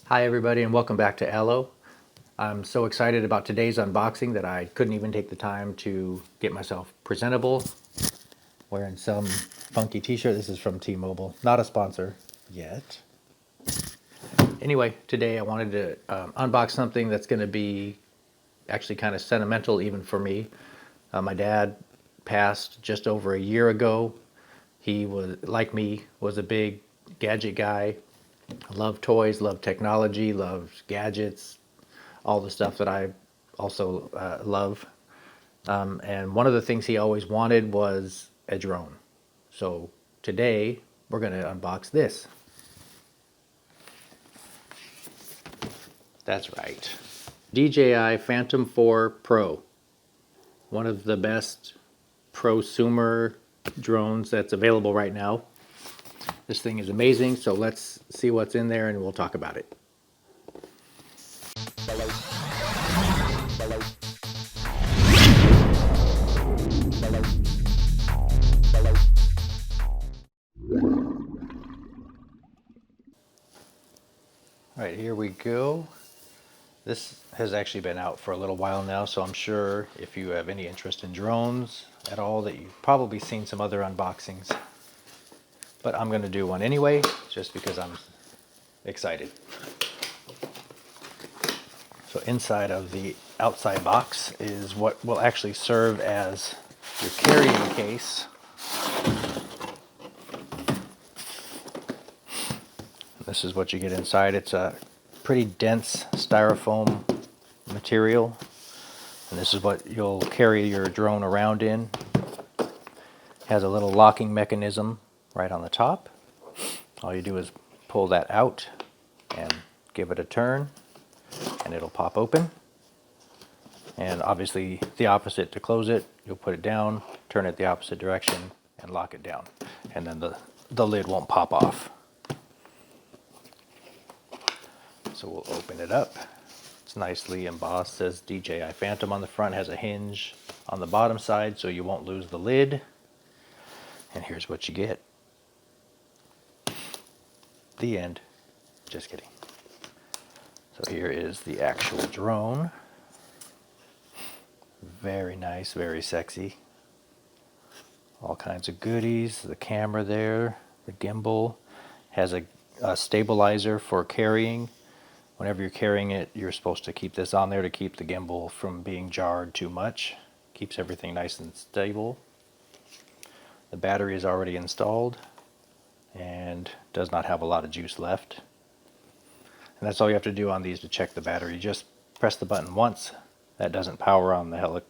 Hi everybody and welcome back to Allo. I'm so excited about today's unboxing that I couldn't even take the time to get myself presentable. Wearing some funky t-shirt. This is from T-Mobile. Not a sponsor yet. Anyway, today I wanted to unbox something that's going to be actually kind of sentimental even for me. My dad passed just over a year ago. He was, like me, was a big gadget guy. Loved toys, loved technology, loved gadgets, all the stuff that I also love. And one of the things he always wanted was a drone. So today we're going to unbox this. That's right. DJI Phantom 4 Pro. One of the best prosumer drones that's available right now. This thing is amazing, so let's see what's in there and we'll talk about it. All right, here we go. This has actually been out for a little while now, so I'm sure if you have any interest in drones at all that you've probably seen some other unboxings. But I'm going to do one anyway, just because I'm excited. So inside of the outside box is what will actually serve as your carrying case. This is what you get inside. It's a pretty dense styrofoam material. And this is what you'll carry your drone around in. It has a little locking mechanism right on the top. All you do is pull that out and give it a turn and it'll pop open. And obviously the opposite to close it. You'll put it down, turn it the opposite direction and lock it down. And then the lid won't pop off. So we'll open it up. It's nicely embossed, says DJI Phantom on the front, has a hinge on the bottom side so you won't lose the lid. And here's what you get. The end. Just kidding. So here is the actual drone. Very nice, very sexy. All kinds of goodies. The camera there, the gimbal, has a stabilizer for carrying. Whenever you're carrying it, you're supposed to keep this on there to keep the gimbal from being jarred too much. Keeps everything nice and stable. The battery is already installed and does not have a lot of juice left. And that's all you have to do on these to check the battery. Just press the button once. That doesn't power on the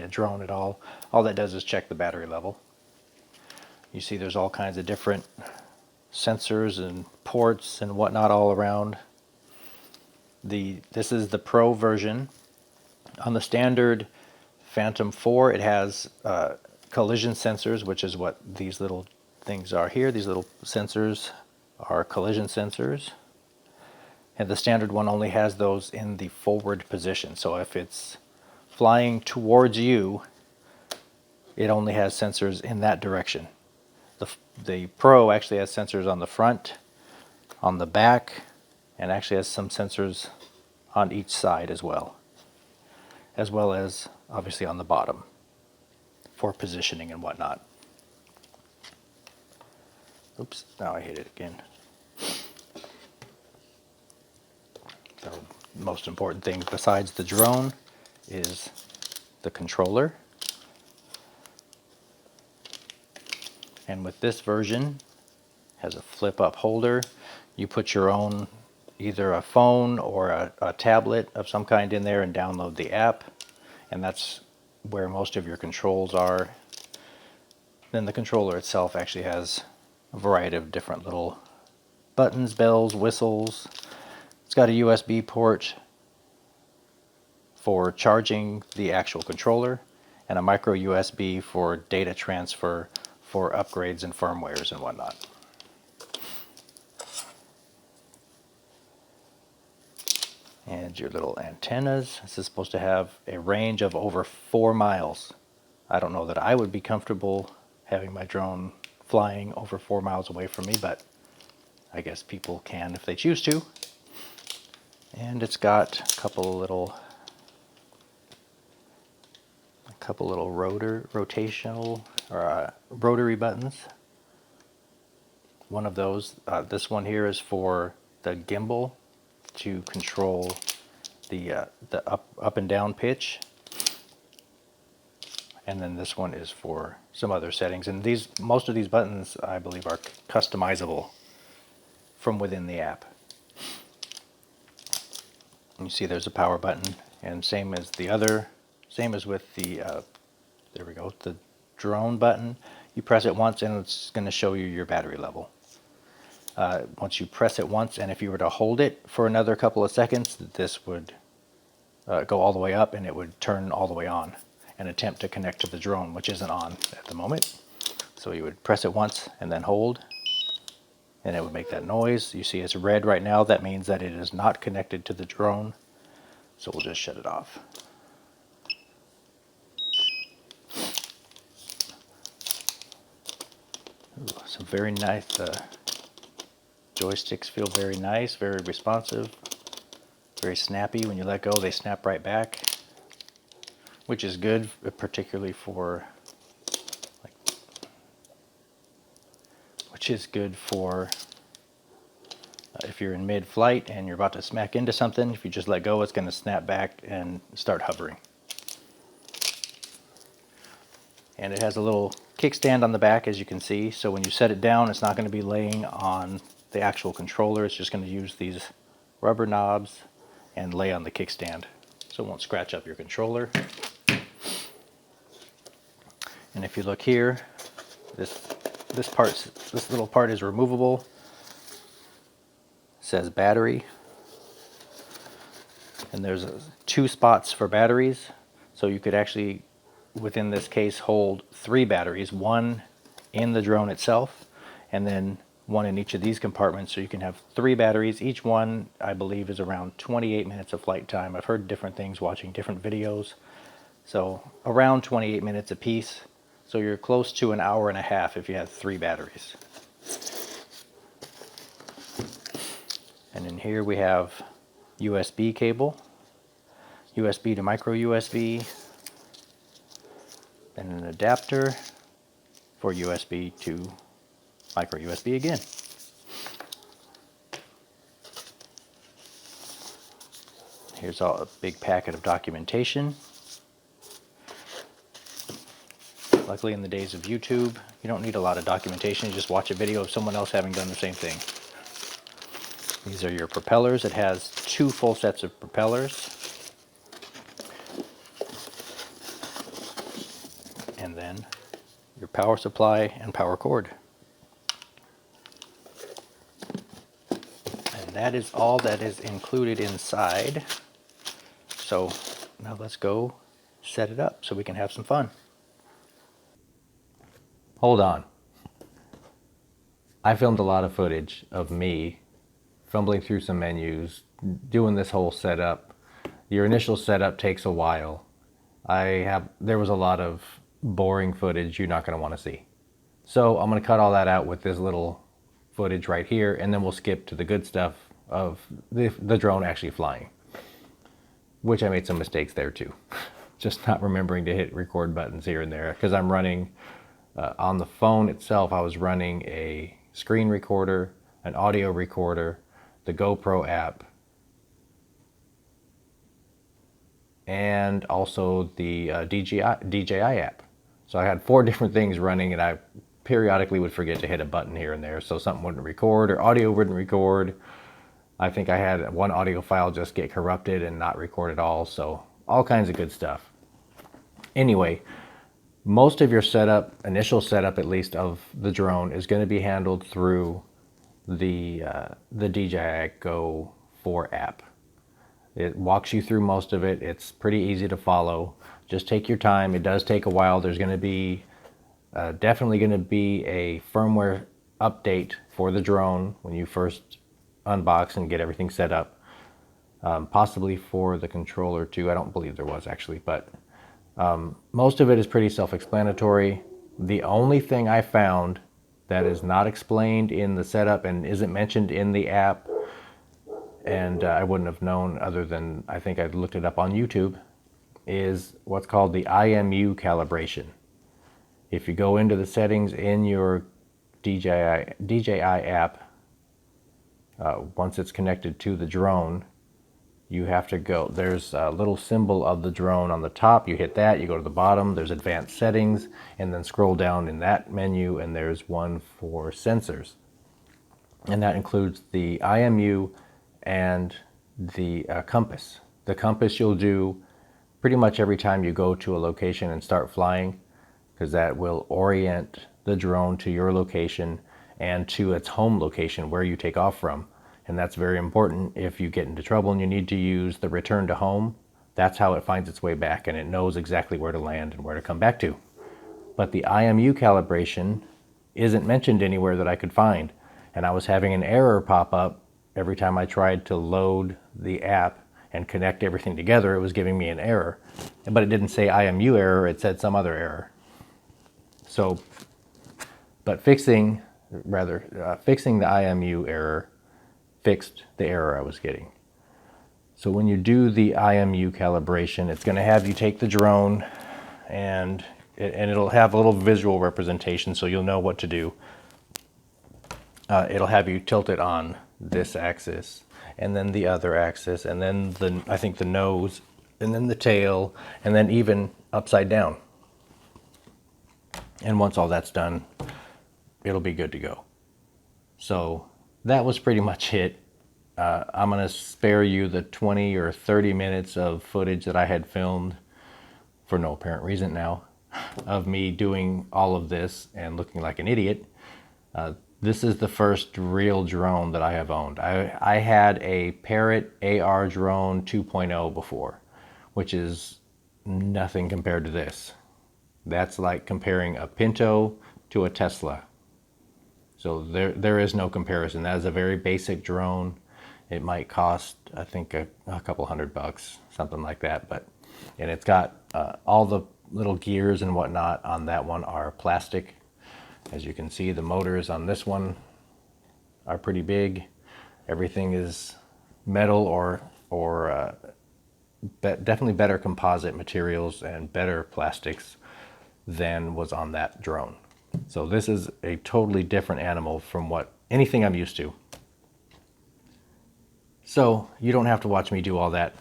drone at all. All that does is check the battery level. You see there's all kinds of different sensors and ports and whatnot all around. This is the Pro version. On the standard Phantom 4, it has collision sensors, which is what these little things are here. These little sensors are collision sensors. And the standard one only has those in the forward position. So if it's flying towards you, it only has sensors in that direction. The Pro actually has sensors on the front, on the back, and actually has some sensors on each side as well as obviously on the bottom for positioning and whatnot. Oops, now I hit it again. So most important thing besides the drone is the controller. And with this version, has a flip up holder. You put your own, either a phone or a tablet of some kind in there and download the app. And that's where most of your controls are. Then the controller itself actually has a variety of different little buttons, bells, whistles. It's got a USB port for charging the actual controller and a micro USB for data transfer for upgrades and firmwares and whatnot. And your little antennas. This is supposed to have a range of over 4 miles. I don't know that I would be comfortable having my drone flying over 4 miles away from me, but I guess people can if they choose to. And it's got a couple little rotational or rotary buttons. One of those, this one here is for the gimbal to control the up and down pitch. And then this one is for some other settings. And most of these buttons, I believe, are customizable from within the app. And you see there's a power button, and same as with the, there we go, the drone button. You press it once and it's going to show you your battery level. Once you press it once, and if you were to hold it for another couple of seconds, this would go all the way up and it would turn all the way on and attempt to connect to the drone, which isn't on at the moment. So you would press it once and then hold, and it would make that noise. You see it's red right now. That means that it is not connected to the drone. So we'll just shut it off. Ooh, some very nice joysticks. Feel very nice, very responsive, very snappy. When you let go, they snap right back, which is good, particularly for if you're in mid-flight and you're about to smack into something. If you just let go, it's going to snap back and start hovering. And it has a little kickstand on the back, as you can see. So when you set it down, it's not going to be laying on the actual controller. It's just going to use these rubber knobs and lay on the kickstand, so it won't scratch up your controller. And if you look here, this little part is removable. It says battery, and there's 2 spots for batteries, so you could actually, within this case, hold 3 batteries, one in the drone itself and then one in each of these compartments. So you can have 3 batteries. Each one, I believe, is around 28 minutes of flight time. I've heard different things watching different videos. So around 28 minutes a piece. So you're close to an hour and a half if you have 3 batteries. And in here we have USB cable, USB to micro USB, and an adapter for USB to micro USB again. Here's a big packet of documentation. Luckily, in the days of YouTube, you don't need a lot of documentation. You just watch a video of someone else having done the same thing. These are your propellers. It has 2 full sets of propellers. And then your power supply and power cord. And that is all that is included inside. So now let's go set it up so we can have some fun. Hold on. I filmed a lot of footage of me fumbling through some menus, doing this whole setup. Your initial setup takes a while. There was a lot of boring footage you're not going to want to see. So I'm going to cut all that out with this little footage right here, and then we'll skip to the good stuff of the drone actually flying, which I made some mistakes there too. Just not remembering to hit record buttons here and there, because I'm running on the phone itself. I was running a screen recorder, an audio recorder, the GoPro app, and also the DJI app. So I had 4 different things running, and I periodically would forget to hit a button here and there, so something wouldn't record or audio wouldn't record. I think I had one audio file just get corrupted and not record at all, so all kinds of good stuff. Anyway, most of your setup, initial setup at least, of the drone is going to be handled through the DJI Go 4 app. It walks you through most of it. It's pretty easy to follow. Just take your time. It does take a while. There's going to be definitely going to be a firmware update for the drone when you first unbox and get everything set up. Possibly for the controller too. I don't believe there was actually, but most of it is pretty self-explanatory. The only thing I found that is not explained in the setup and isn't mentioned in the app, and I wouldn't have known other than I think I looked it up on YouTube, is what's called the IMU calibration. If you go into the settings in your DJI app, once it's connected to the drone, you have to go, there's a little symbol of the drone on the top, you hit that, you go to the bottom, there's advanced settings, and then scroll down in that menu and there's one for sensors. And that includes the IMU and the compass. The compass you'll do pretty much every time you go to a location and start flying, because that will orient the drone to your location and to its home location where you take off from. And that's very important. If you get into trouble and you need to use the return to home, that's how it finds its way back, and it knows exactly where to land and where to come back to. But the IMU calibration isn't mentioned anywhere that I could find. And I was having an error pop up every time I tried to load the app and connect everything together. It was giving me an error. But it didn't say IMU error, it said some other error. So, but fixing the IMU error fixed the error I was getting. So when you do the IMU calibration, it's going to have you take the drone and it'll have a little visual representation so you'll know what to do. It'll have you tilt it on this axis and then the other axis and then I think the nose and then the tail and then even upside down. And once all that's done, it'll be good to go. So that was pretty much it. I'm going to spare you the 20 or 30 minutes of footage that I had filmed for no apparent reason now of me doing all of this and looking like an idiot. This is the first real drone that I have owned. I had a Parrot AR drone 2.0 before, which is nothing compared to this. That's like comparing a Pinto to a Tesla. So there is no comparison. That is a very basic drone. It might cost, I think, a couple $100, something like that. And it's got all the little gears and whatnot on that one are plastic. As you can see, the motors on this one are pretty big. Everything is metal or definitely better composite materials and better plastics than was on that drone. So this is a totally different animal from anything I'm used to. So you don't have to watch me do all that.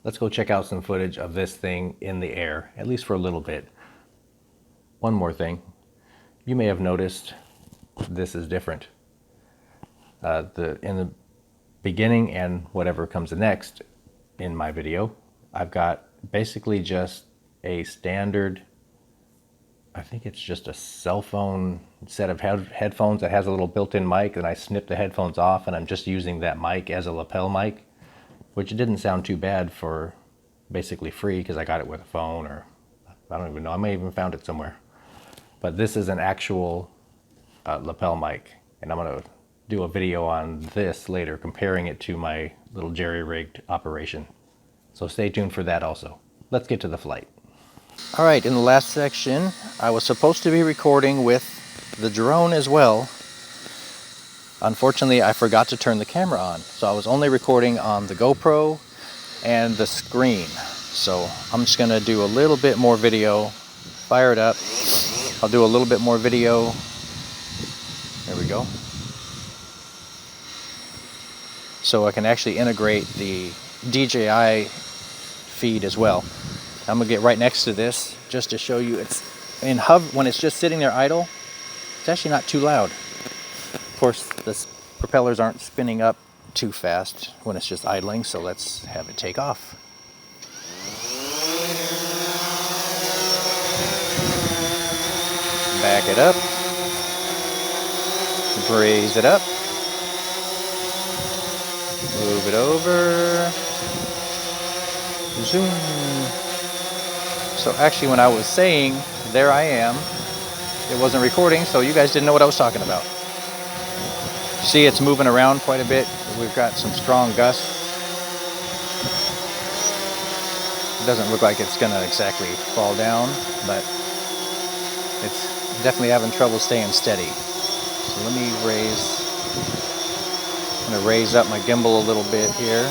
Let's go check out some footage of this thing in the air, at least for a little bit. One more thing. You may have noticed this is different. In the beginning and whatever comes next in my video, I've got basically just a standard, I think it's just a cell phone set of headphones that has a little built-in mic, and I snipped the headphones off and I'm just using that mic as a lapel mic, which didn't sound too bad for basically free because I got it with a phone, or I don't even know, I may have even found it somewhere. But this is an actual lapel mic, and I'm going to do a video on this later comparing it to my little jerry-rigged operation. So stay tuned for that also. Let's get to the flight. All right, in the last section, I was supposed to be recording with the drone as well. Unfortunately, I forgot to turn the camera on, so I was only recording on the GoPro and the screen. So I'm just going to do a little bit more video, fire it up. I'll do a little bit more video. There we go. So I can actually integrate the DJI feed as well. I'm gonna get right next to this just to show you when it's just sitting there idle, it's actually not too loud. Of course, the propellers aren't spinning up too fast when it's just idling, so let's have it take off. Back it up, raise it up, move it over, zoom. So actually when I was saying, there I am, it wasn't recording, so you guys didn't know what I was talking about. See, it's moving around quite a bit. We've got some strong gusts. It doesn't look like it's gonna exactly fall down, but it's definitely having trouble staying steady. So let me I'm going to raise up my gimbal a little bit here,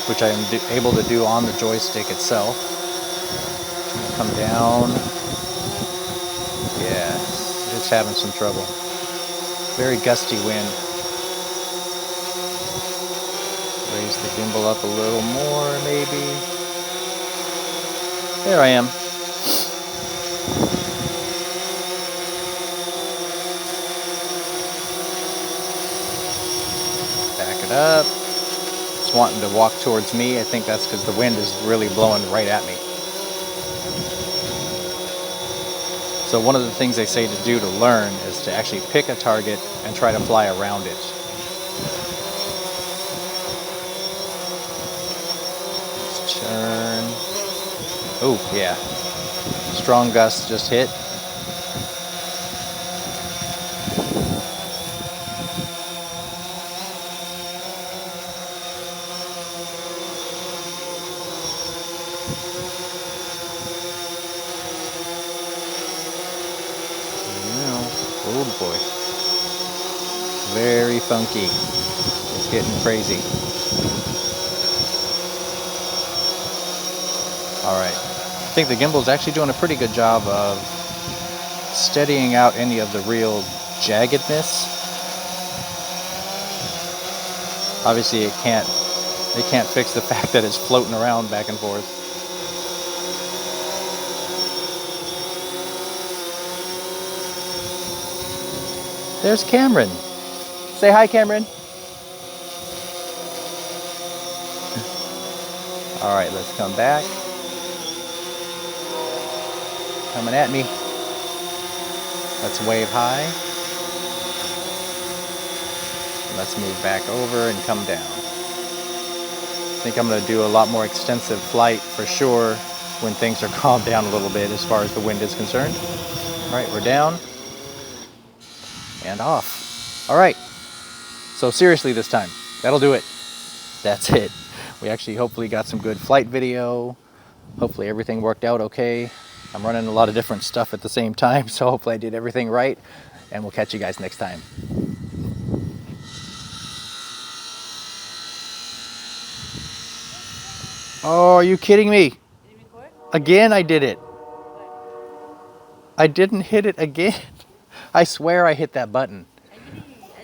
which I am able to do on the joystick itself. Come down. Yeah, it's having some trouble. Very gusty wind. Raise the gimbal up a little more, maybe. There I am. Back it up. It's wanting to walk towards me. I think that's because the wind is really blowing right at me. So one of the things they say to do to learn is to actually pick a target and try to fly around it. Let's turn. Oh, yeah. Strong gust just hit. Oh boy. Very funky. It's getting crazy. Alright. I think the gimbal is actually doing a pretty good job of steadying out any of the real jaggedness. Obviously it can't fix the fact that it's floating around back and forth. There's Cameron. Say hi, Cameron. All right, let's come back. Coming at me. Let's wave high. Let's move back over and come down. I think I'm going to do a lot more extensive flight for sure when things are calmed down a little bit as far as the wind is concerned. All right, we're down and off. All right, so seriously this time, that'll do it. That's it. We actually hopefully got some good flight video. Hopefully everything worked out okay. I'm running a lot of different stuff at the same time, so hopefully I did everything right, and we'll catch you guys next time. Oh, are you kidding me? Again, I did it. I didn't hit it again. I swear I hit that button. I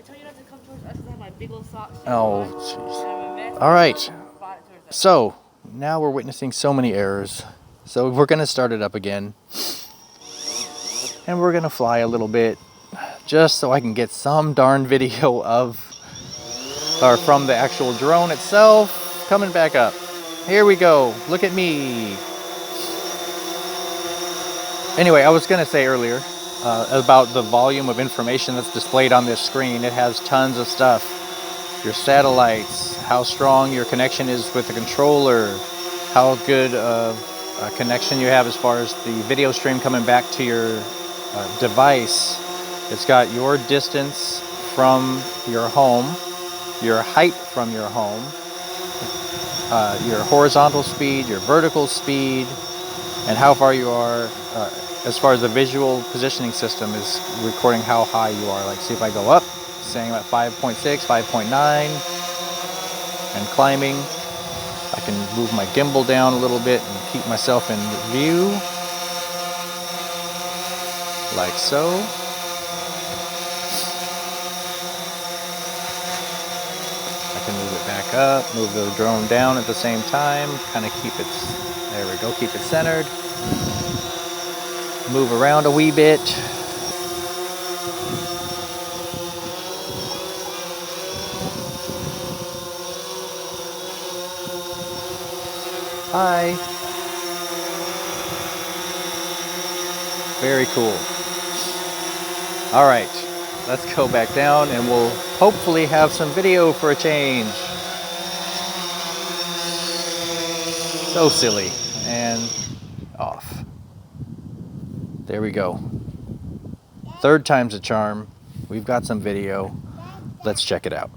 told you not to come towards us because I have my big old socks. Oh, jeez. All right. So, now we're witnessing so many errors. So we're going to start it up again. And we're going to fly a little bit just so I can get some darn video from the actual drone itself coming back up. Here we go. Look at me. Anyway, I was going to say earlier about the volume of information that's displayed on this screen. It has tons of stuff. Your satellites, how strong your connection is with the controller, how good of a connection you have as far as the video stream coming back to your device. It's got your distance from your home, your height from your home, your horizontal speed, your vertical speed, and how far you are as far as the visual positioning system is recording how high you are. Like, see if I go up, saying about 5.6, 5.9, and climbing. I can move my gimbal down a little bit and keep myself in view, like so. I can move it back up, move the drone down at the same time, kind of keep it, there we go, keep it centered. Move around a wee bit. Hi. Very cool. All right, let's go back down and we'll hopefully have some video for a change. So silly. And off. There we go. Third time's a charm. We've got some video. Let's check it out.